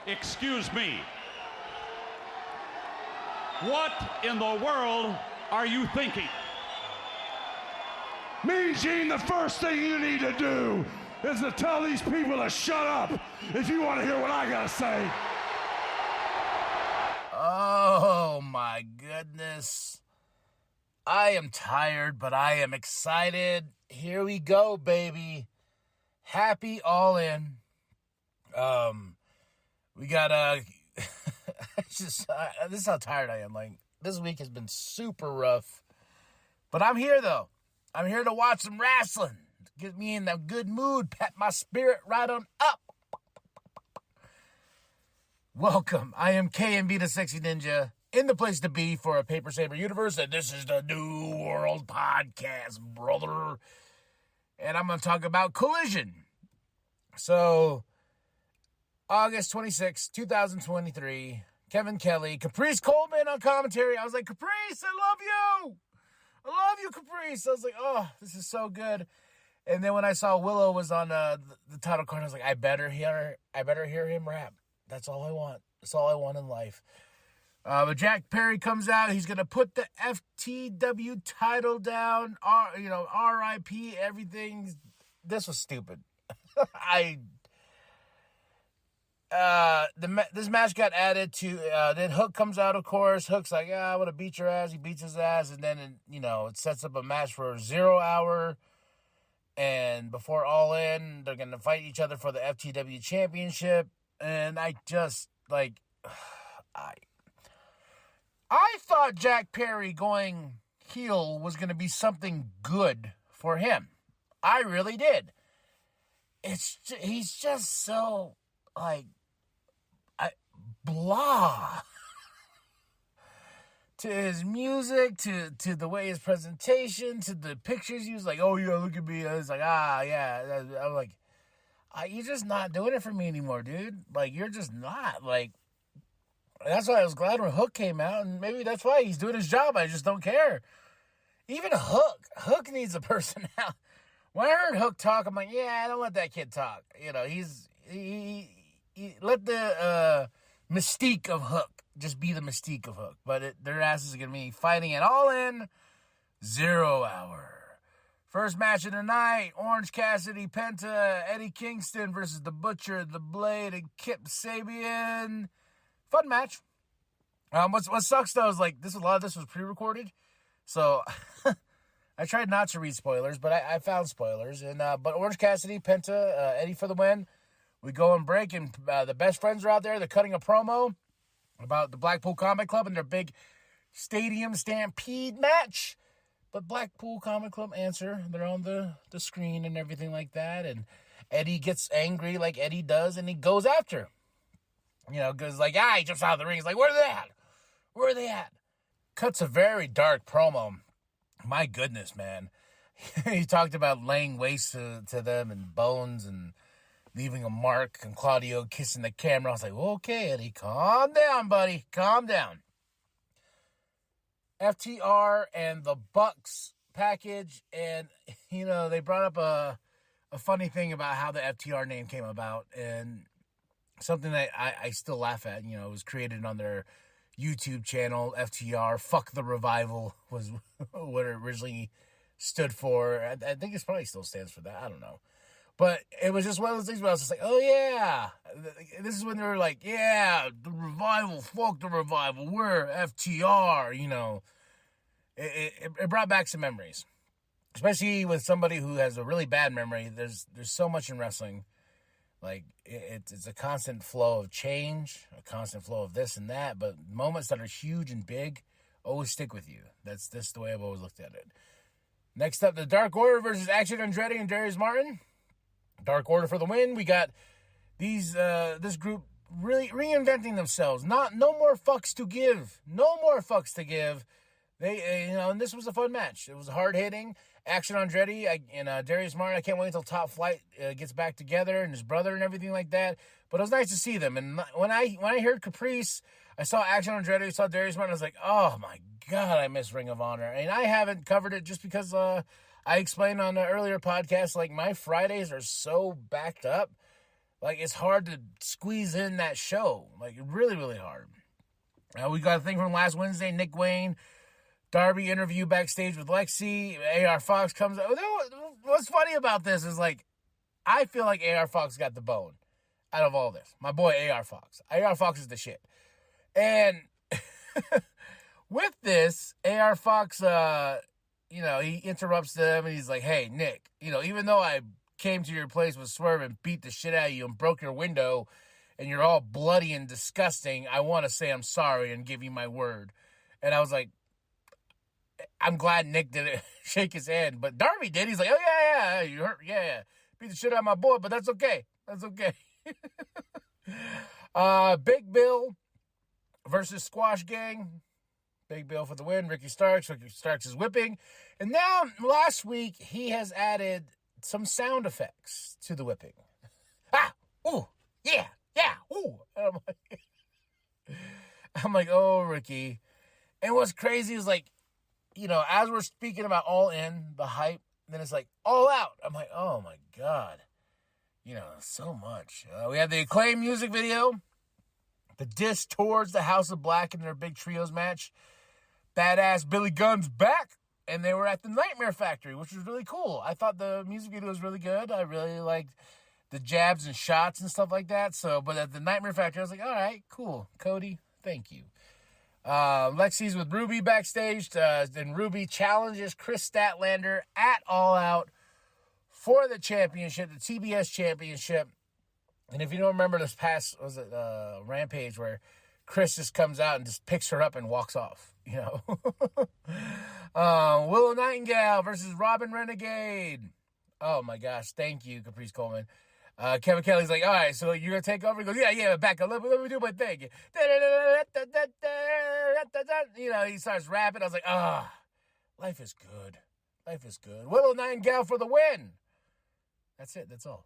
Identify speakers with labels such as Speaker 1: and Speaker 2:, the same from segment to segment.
Speaker 1: Excuse me. What in the world are you thinking?
Speaker 2: Mean Gene, the first thing you need to do is to tell these people to shut up if you want to hear what I gotta say.
Speaker 3: Oh my goodness. I am tired, but I am excited. Here we go, baby. Happy All In. We got this is how tired I am. Like, this week has been super rough. But I'm here though. I'm here to watch some wrestling. Get me in that good mood, pat my spirit right on up. Welcome. I am KMB the Sexy Ninja, in the place to be for a Paper Saber universe, and this is the New World Podcast, brother. And I'm going to talk about Collision. So, August 26, 2023, Kevin Kelly, Caprice Coleman on commentary. I was like, Caprice, I love you. I love you, Caprice. I was like, oh, this is so good. And then when I saw Willow was on the title card, I was like, I better hear him rap. That's all I want. That's all I want in life. But Jack Perry comes out. He's going to put the FTW title down. RIP, everything. This was stupid. This match got added to, then Hook comes out, of course. Hook's like, I want to beat your ass. He beats his ass. And then, it sets up a match for 0 hour. And before All In, they're going to fight each other for the FTW championship. And I just, I thought Jack Perry going heel was going to be something good for him. I really did. He's just so, blah. To his music, to the way his presentation, to the pictures, he was like, oh yeah, look at me. I was like, yeah. I'm like, you're just not doing it for me anymore, dude. Like, you're just not. Like, that's why I was glad when Hook came out, and maybe that's why he's doing his job. I just don't care. Even Hook needs a personality. When I heard Hook talk, I'm like, yeah, I don't let that kid talk. He let the mystique of Hook just be the mystique of Hook. But their asses are going to be fighting it All In 0 hour. First match of the night, Orange Cassidy, Penta, Eddie Kingston versus The Butcher, The Blade, and Kip Sabian. Fun match. What sucks, though, is, a lot of this was pre-recorded. So, I tried not to read spoilers, but I found spoilers. But Orange Cassidy, Penta, Eddie for the win. We go on break, and the best friends are out there. They're cutting a promo about the Blackpool Combat Club and their big stadium stampede match. But Blackpool Combat Club answer. They're on the screen and everything like that. And Eddie gets angry like Eddie does, and he goes after. Because he jumps out of the ring. He's like, where are they at? Where are they at? Cuts a very dark promo. My goodness, man. He talked about laying waste to them and bones and leaving a mark, and Claudio kissing the camera. I was like, okay, Eddie, calm down, buddy. Calm down. FTR and the Bucks package, and, they brought up a funny thing about how the FTR name came about, and something that I still laugh at. It was created on their YouTube channel, FTR, Fuck the Revival, was what it originally stood for. I think it probably still stands for that. I don't know. But it was just one of those things where I was just like, oh, yeah. This is when they were like, yeah, the Revival, fuck the Revival, we're FTR, It brought back some memories. Especially with somebody who has a really bad memory. There's so much in wrestling. It's a constant flow of change, a constant flow of this and that. But moments that are huge and big always stick with you. That's the way I've always looked at it. Next up, the Dark Order versus Action Andretti and Darius Martin. Dark Order for the win. We got this group really reinventing themselves. No more fucks to give. No more fucks to give. They, and this was a fun match. It was hard hitting. Action Andretti and Darius Martin. I can't wait until Top Flight gets back together and his brother and everything like that. But it was nice to see them. And when I heard Caprice, I saw Action Andretti, I saw Darius Martin. I was like, oh my God, I miss Ring of Honor. And I haven't covered it just because I explained on the earlier podcast, my Fridays are so backed up Like, it's hard to squeeze in that show. Like, really, really hard. We got a thing from last Wednesday. Nick Wayne, Darby interview backstage with Lexi. AR Fox comes out. What's funny about this is, like, I feel like AR Fox got the bone out of all this. My boy AR Fox. AR Fox is the shit. And with this, AR Fox, he interrupts them and he's like, hey, Nick, even though I came to your place with Swerve and beat the shit out of you and broke your window and you're all bloody and disgusting, I want to say I'm sorry and give you my word. And I was like, I'm glad Nick didn't shake his hand, but Darby did. He's like, oh, yeah, you hurt, yeah. Beat the shit out of my boy, but that's okay. That's okay. Big Bill versus Squash Gang. Big Bill for the win. Ricky Starks. Ricky Starks is whipping. And now, last week, he has added some sound effects to the whipping. Ah! Ooh! Yeah! Yeah! Ooh! And I'm like, oh, Ricky. And what's crazy is, like, as we're speaking about All In, the hype, then it's like, All Out. I'm like, oh, my God. So much. We had the Acclaim music video. The diss towards the House of Black in their big trios match. Badass Billy Gunn's back. And they were at the Nightmare Factory, which was really cool. I thought the music video was really good. I really liked the jabs and shots and stuff like that. But at the Nightmare Factory, I was like, all right, cool. Cody, thank you. Lexi's with Ruby backstage. Then Ruby challenges Chris Statlander at All Out for the championship, the TBS championship. And if you don't remember this past, Rampage, where Chris just comes out and just picks her up and walks off, Willow Nightingale versus Robin Renegade. Oh, my gosh. Thank you, Caprice Coleman. Kevin Kelly's like, all right, so you're going to take over? He goes, yeah, back up. Let me do my thing. He starts rapping. I was like, life is good. Life is good. Willow Nightingale for the win. That's it. That's all.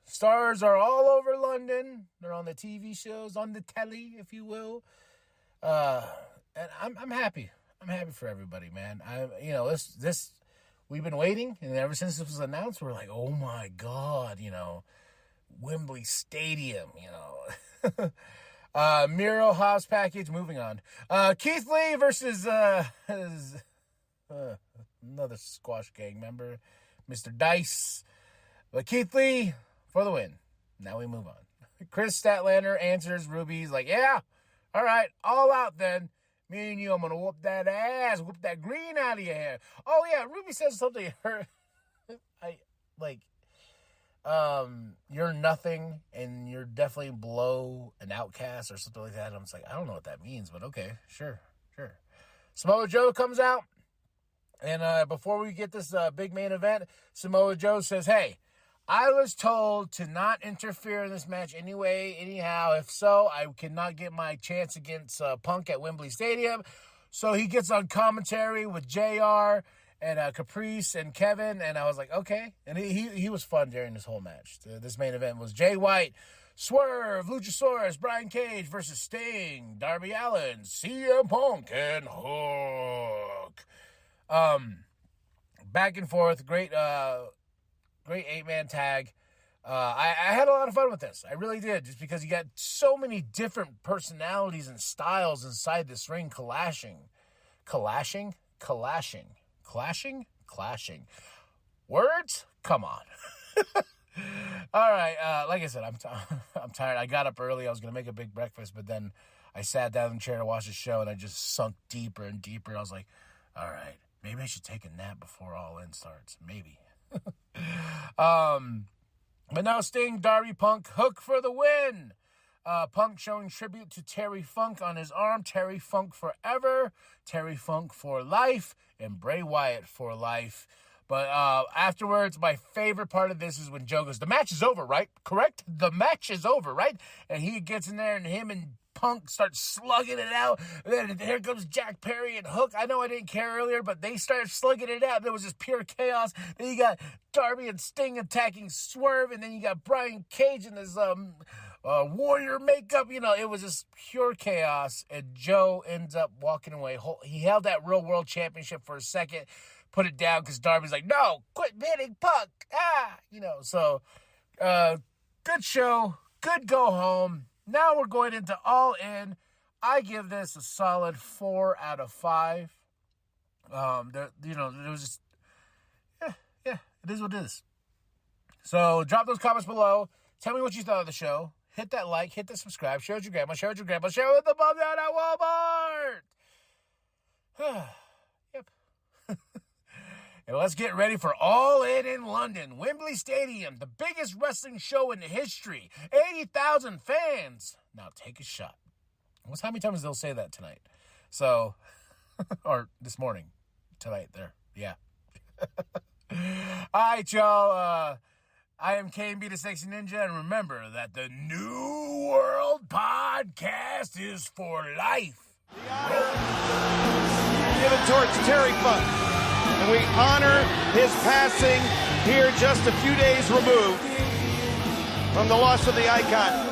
Speaker 3: Stars are all over London. They're on the TV shows, on the telly, if you will. And I'm happy. I'm happy for everybody, man. This we've been waiting, and ever since this was announced, we're like, oh my God, Wembley Stadium, Miro Hobbs package. Moving on. Keith Lee versus another Squash Gang member, Mr. Dice. But Keith Lee for the win. Now we move on. Chris Statlander answers Ruby's like, yeah, all right, All Out then. Me and you, I'm going to whoop that ass, whoop that green out of your hair. Oh, yeah, Ruby says something. You're nothing, and you're definitely below an outcast or something like that. And I'm just like, I don't know what that means, but okay, sure. Samoa Joe comes out, and before we get this big main event, Samoa Joe says, hey, I was told to not interfere in this match anyhow. If so, I cannot get my chance against Punk at Wembley Stadium. So he gets on commentary with JR and Caprice and Kevin, and I was like, okay. And he was fun during this whole match. This main event was Jay White, Swerve, Luchasaurus, Brian Cage versus Sting, Darby Allin, CM Punk, and Hook. Back and forth, great 8-man tag. I had a lot of fun with this. I really did, just because you got so many different personalities and styles inside this ring clashing. Words? Come on. All right, like I said, I'm tired. I got up early. I was going to make a big breakfast, but then I sat down in the chair to watch the show, and I just sunk deeper and deeper. I was like, all right, maybe I should take a nap before All In starts. Maybe. But now Sting, Darby, Punk, Hook for the win. Punk showing tribute to Terry Funk on his arm. Terry Funk forever, Terry Funk for life, and Bray Wyatt for life. But afterwards, my favorite part of this is when Joe goes, the match is over, right? Correct? The match is over, right? And he gets in there, and him and Punk start slugging it out. And then here comes Jack Perry and Hook. I know I didn't care earlier, but they started slugging it out. There was just pure chaos. Then you got Darby and Sting attacking Swerve, and then you got Brian Cage in his warrior makeup. It was just pure chaos. And Joe ends up walking away. He held that Real World Championship for a second, put it down because Darby's like, no, quit hitting Punk. So good show, good go home. Now we're going into All In. I give this a solid 4 out of 5. There was just, yeah, it is what it is. So drop those comments below. Tell me what you thought of the show. Hit that like, hit that subscribe, share with your grandma, share with the mom down at Walmart. Yep. And let's get ready for All In London, Wembley Stadium, the biggest wrestling show in history. 80,000 fans. Now take a shot. What's how many times they'll say that tonight? So, or this morning, tonight there, yeah. All right, y'all. I am KMB the Sexy Ninja, and remember that the New World Podcast is for life.
Speaker 4: Given towards Terry Funk, and we honor his passing here just a few days removed from the loss of the icon.